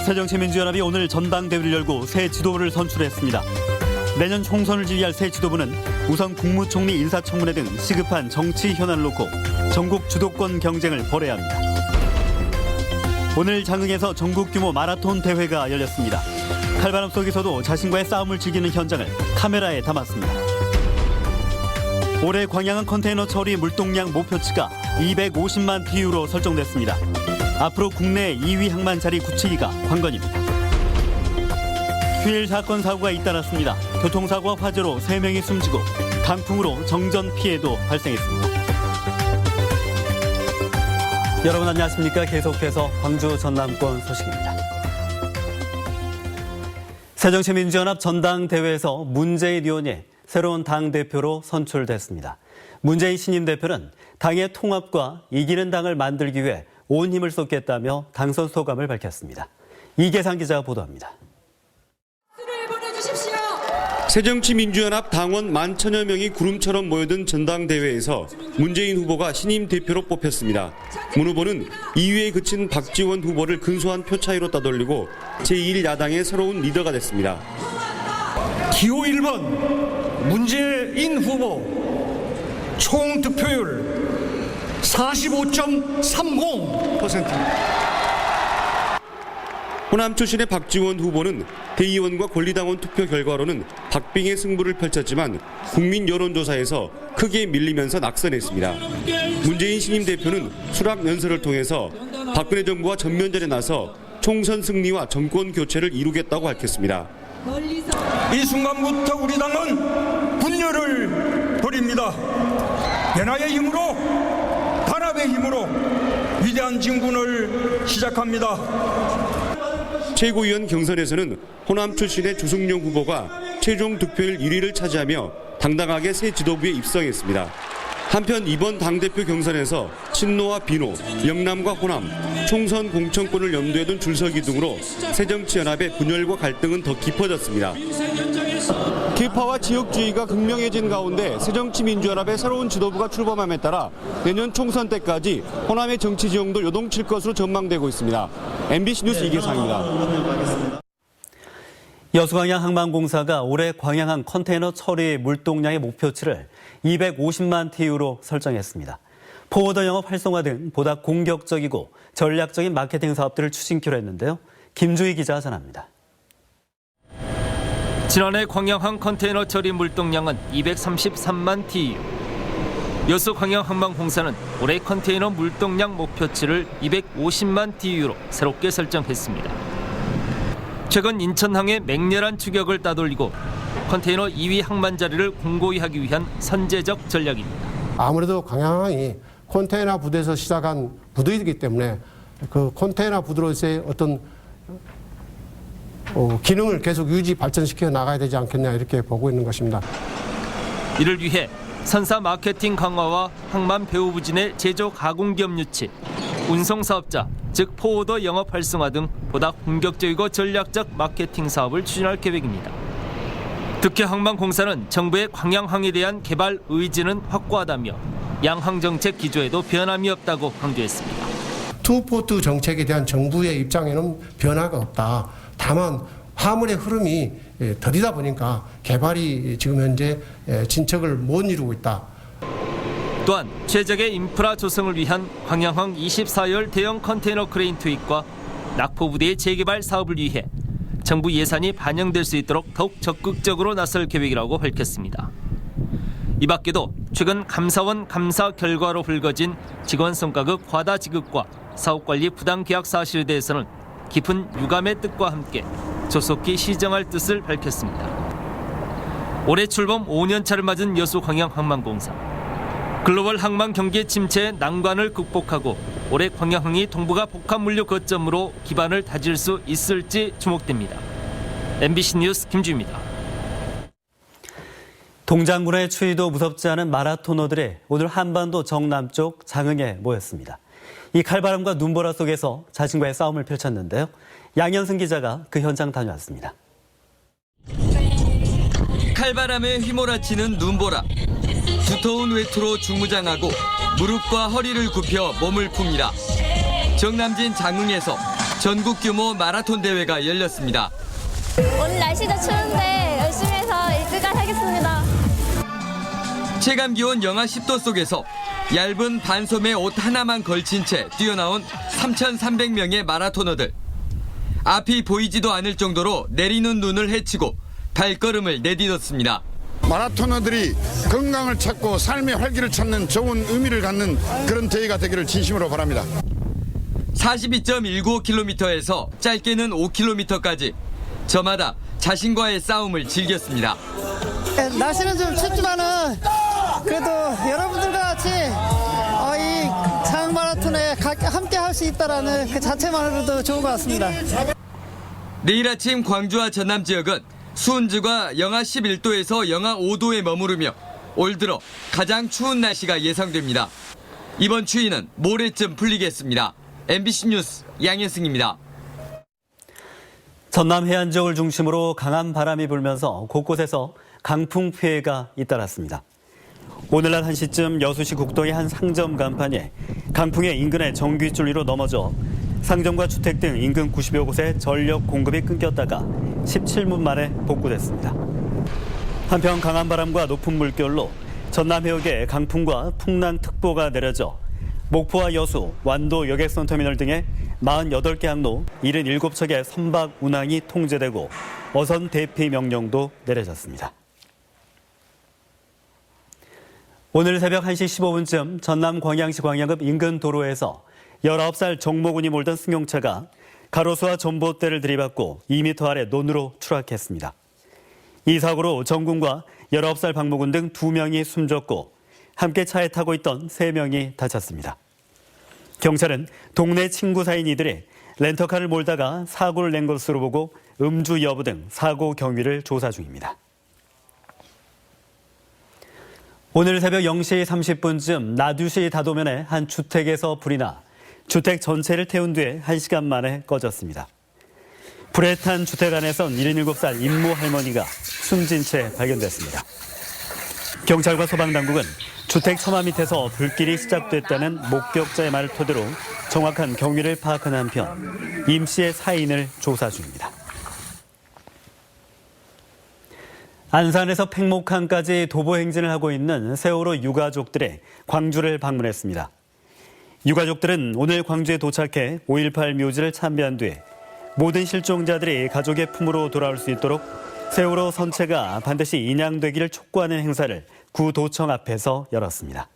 새정치민주연합이 오늘 전당대회를 열고 새 지도부를 선출했습니다. 내년 총선을 지휘할 새 지도부는 우선 국무총리 인사청문회 등 시급한 정치 현안을 놓고 전국 주도권 경쟁을 벌여야 합니다. 오늘 장흥에서 전국 규모 마라톤 대회가 열렸습니다. 칼바람 속에서도 자신과의 싸움을 즐기는 현장을 카메라에 담았습니다. 올해 광양항 컨테이너 처리 물동량 목표치가 250만 TU로 설정됐습니다. 앞으로 국내 2위 항만 자리 굳히기가 관건입니다. 휴일 사건 사고가 잇따랐습니다. 교통사고와 화재로 3명이 숨지고 강풍으로 정전 피해도 발생했습니다. 여러분 안녕하십니까? 계속해서 광주 전남권 소식입니다. 새정치민주연합 전당대회에서 문재인 의원이 새로운 당대표로 선출됐습니다. 문재인 신임 대표는 당의 통합과 이기는 당을 만들기 위해 온 힘을 쏟겠다며 당선 소감을 밝혔습니다. 이계상 기자가 보도합니다. 새정치민주연합 당원 11,000여 명이 구름처럼 모여든 전당대회에서 문재인 후보가 신임 대표로 뽑혔습니다. 문 후보는 2위에 그친 박지원 후보를 근소한 표 차이로 따돌리고 제1야당의 새로운 리더가 됐습니다. 기호 1번 문재인 후보 총 득표율 45.30%입니다. 호남 출신의 박지원 후보는 대의원과 권리당원 투표 결과로는 박빙의 승부를 펼쳤지만 국민 여론조사에서 크게 밀리면서 낙선했습니다. 문재인 신임 대표는 수락 연설을 통해서 박근혜 정부와 전면전에 나서 총선 승리와 정권 교체를 이루겠다고 밝혔습니다. 이 순간부터 우리 당은 분열을 버립니다. 연합의 힘으로, 단합의 힘으로 위대한 진군을 시작합니다. 최고위원 경선에서는 호남 출신의 주승용 후보가 최종 득표율 1위를 차지하며 당당하게 새 지도부에 입성했습니다. 한편 이번 당대표 경선에서 친노와 비노, 영남과 호남, 총선 공천권을 염두에 둔 줄서기 등으로 새정치연합의 분열과 갈등은 더 깊어졌습니다. 계파와 지역주의가 극명해진 가운데 새정치민주연합의 새로운 지도부가 출범함에 따라 내년 총선 때까지 호남의 정치 지형도 요동칠 것으로 전망되고 있습니다. MBC 뉴스 이계상입니다. 여수광양 항만공사가 올해 광양항 컨테이너 처리 물동량의 목표치를 250만 TU로 설정했습니다. 포워더 영업 활성화 등 보다 공격적이고 전략적인 마케팅 사업들을 추진키로 했는데요. 김주희 기자가 전합니다. 지난해 광양항 컨테이너 처리 물동량은 233만 TU. 여수 광양항만공사는 올해 컨테이너 물동량 목표치를 250만 TU로 새롭게 설정했습니다. 최근 인천항의 맹렬한 추격을 따돌리고 컨테이너 2위 항만 자리를 공고히 하기 위한 선제적 전략입니다. 아무래도 광양항이 컨테이너 부대에서 시작한 부대이기 때문에 그 컨테이너 부대로서의 어떤 기능을 계속 유지 발전시켜 나가야 되지 않겠냐 이렇게 보고 있는 것입니다. 이를 위해 선사 마케팅 강화와 항만 배후 부진의 제조 가공기업 유치, 운송 사업자, 즉 포워더 영업 활성화 등 보다 공격적이고 전략적 마케팅 사업을 추진할 계획입니다. 특히 항만공사는 정부의 광양항에 대한 개발 의지는 확고하다며 양항 정책 기조에도 변함이 없다고 강조했습니다. 투포트 정책에 대한 정부의 입장에는 변화가 없다. 다만 화물의 흐름이 더디다 보니까 개발이 지금 현재 진척을 못 이루고 있다. 또한 최적의 인프라 조성을 위한 광양항 24열 대형 컨테이너 크레인 투입과 낙포부대의 재개발 사업을 위해 정부 예산이 반영될 수 있도록 더욱 적극적으로 나설 계획이라고 밝혔습니다. 이 밖에도 최근 감사원 감사 결과로 불거진 직원 성과급 과다 지급과 사업관리 부당 계약 사실에 대해서는 깊은 유감의 뜻과 함께 조속히 시정할 뜻을 밝혔습니다. 올해 출범 5년차를 맞은 여수 광양항만공사. 글로벌 항만 경기 침체의 난관을 극복하고 올해 광양항이 동북아 복합물류 거점으로 기반을 다질 수 있을지 주목됩니다. MBC 뉴스 김주입니다. 동장군의 추위도 무섭지 않은 마라토너들이 오늘 한반도 정남쪽 장흥에 모였습니다. 이 칼바람과 눈보라 속에서 자신과의 싸움을 펼쳤는데요. 양현승 기자가 그 현장 다녀왔습니다. 칼바람에 휘몰아치는 눈보라. 두터운 외투로 중무장하고 무릎과 허리를 굽혀 몸을 풉니다. 정남진 장흥에서 전국 규모 마라톤 대회가 열렸습니다. 오늘 날씨도 추운데 열심히 해서 1등까지 하겠습니다. 체감 기온 영하 10도 속에서 얇은 반소매 옷 하나만 걸친 채 뛰어나온 3,300명의 마라토너들. 앞이 보이지도 않을 정도로 내리는 눈을 헤치고 발걸음을 내딛었습니다. 마라토너들이 건강을 찾고 삶의 활기를 찾는 좋은 의미를 갖는 그런 대회가 되기를 진심으로 바랍니다. 42.195km에서 짧게는 5km까지 저마다 자신과의 싸움을 즐겼습니다. 날씨는 좀 춥지만은 그래도 여러분들과 같이 이 장항 마라톤에 함께 할 수 있다라는 그 자체만으로도 좋은 것 같습니다. 내일 아침 광주와 전남 지역은 수온지가 영하 11도에서 영하 5도에 머무르며 올 들어 가장 추운 날씨가 예상됩니다. 이번 추위는 모레쯤 풀리겠습니다. MBC 뉴스 양현승입니다. 전남 해안 지역을 중심으로 강한 바람이 불면서 곳곳에서 강풍 피해가 잇따랐습니다. 오늘 낮 1시쯤 여수시 국도의 한 상점 간판이 강풍의 인근의 전기줄리로 넘어져 상점과 주택 등 인근 90여 곳에 전력 공급이 끊겼다가 17분 만에 복구됐습니다. 한편 강한 바람과 높은 물결로 전남 해역에 강풍과 풍랑특보가 내려져 목포와 여수, 완도 여객선터미널 등의 48개 항로 77척의 선박 운항이 통제되고 어선 대피 명령도 내려졌습니다. 오늘 새벽 1시 15분쯤 전남 광양시 광양읍 인근 도로에서 19살 정모군이 몰던 승용차가 가로수와 전봇대를 들이받고 2m 아래 논으로 추락했습니다. 이 사고로 정군과 19살 박모군 등 2명이 숨졌고 함께 차에 타고 있던 3명이 다쳤습니다. 경찰은 동네 친구 사이인 이들이 렌터카를 몰다가 사고를 낸 것으로 보고 음주 여부 등 사고 경위를 조사 중입니다. 오늘 새벽 0시 30분쯤 나두시 다도면의 한 주택에서 불이 나 주택 전체를 태운 뒤에 1시간 만에 꺼졌습니다. 불에 탄 주택 안에선 77살 임모 할머니가 숨진 채 발견됐습니다. 경찰과 소방당국은 주택 처마 밑에서 불길이 시작됐다는 목격자의 말을 토대로 정확한 경위를 파악하는 한편 임 씨의 사인을 조사 중입니다. 안산에서 팽목항까지 도보 행진을 하고 있는 세월호 유가족들이 광주를 방문했습니다. 유가족들은 오늘 광주에 도착해 5.18 묘지를 참배한 뒤 모든 실종자들이 가족의 품으로 돌아올 수 있도록 세월호 선체가 반드시 인양되기를 촉구하는 행사를 구도청 앞에서 열었습니다.